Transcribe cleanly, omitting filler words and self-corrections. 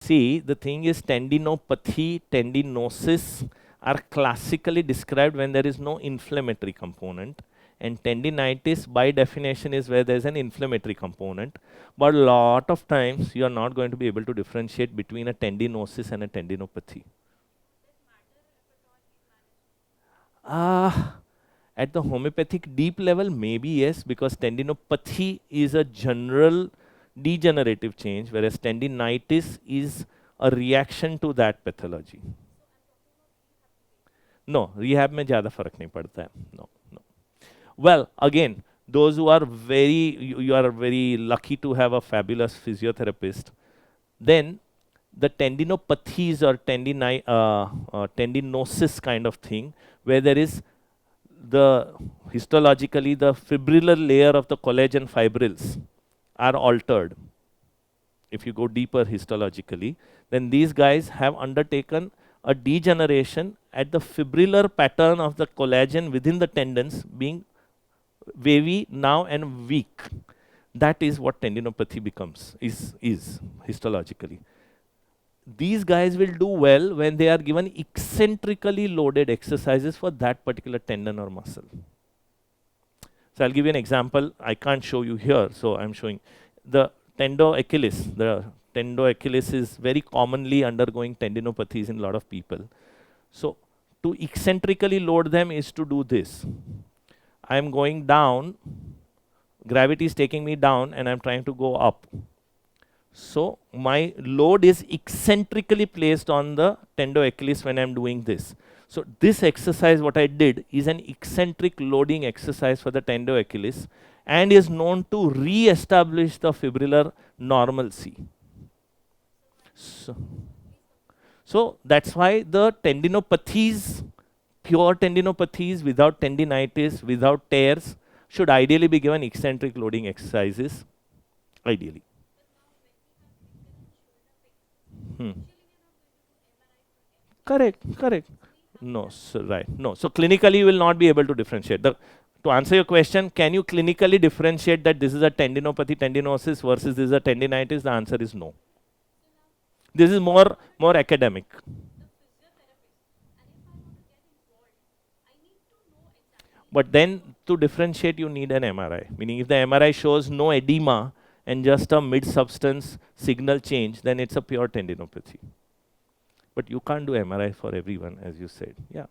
See, the thing is tendinopathy, tendinosis are classically described when there is no inflammatory component. And tendinitis, by definition, is where there is an inflammatory component. But a lot of times, you are not going to be able to differentiate between a tendinosis and a tendinopathy. At the homeopathic deep level, maybe yes, because tendinopathy is a general degenerative change, whereas tendinitis is a reaction to that pathology. No, rehab में ज़्यादा फर्क नहीं पड़ता है. No, no. Well, again, those who are you are very lucky to have a fabulous physiotherapist. Then the tendinopathies or tendinosis kind of thing, where there is histologically the fibrillar layer of the collagen fibrils are altered. If you go deeper histologically, then these guys have undertaken a degeneration at the fibrillar pattern of the collagen within the tendons being wavy now and weak. That is what tendinopathy becomes, is histologically. These guys will do well when they are given eccentrically loaded exercises for that particular tendon or muscle. So I'll give you an example. I can't show you here, so I'm showing the tendo-Achilles. The tendo-Achilles is very commonly undergoing tendinopathies in a lot of people. So to eccentrically load them is to do this. I'm going down, gravity is taking me down, and I'm trying to go up. So my load is eccentrically placed on the tendo-Achilles when I'm doing this. So this exercise, what I did, is an eccentric loading exercise for the tendo-Achilles and is known to re-establish the fibrillar normalcy. So that's why the tendinopathies, pure tendinopathies without tendinitis, without tears, should ideally be given eccentric loading exercises, ideally. Correct. No, so right. No, so clinically you will not be able to differentiate. To answer your question, can you clinically differentiate that this is a tendinopathy, tendinosis versus this is a tendinitis? The answer is no. This is more academic. But then to differentiate, you need an MRI. Meaning if the MRI shows no edema and just a mid-substance signal change, then it's a pure tendinopathy. But you can't do MRI for everyone, as you said. Yeah.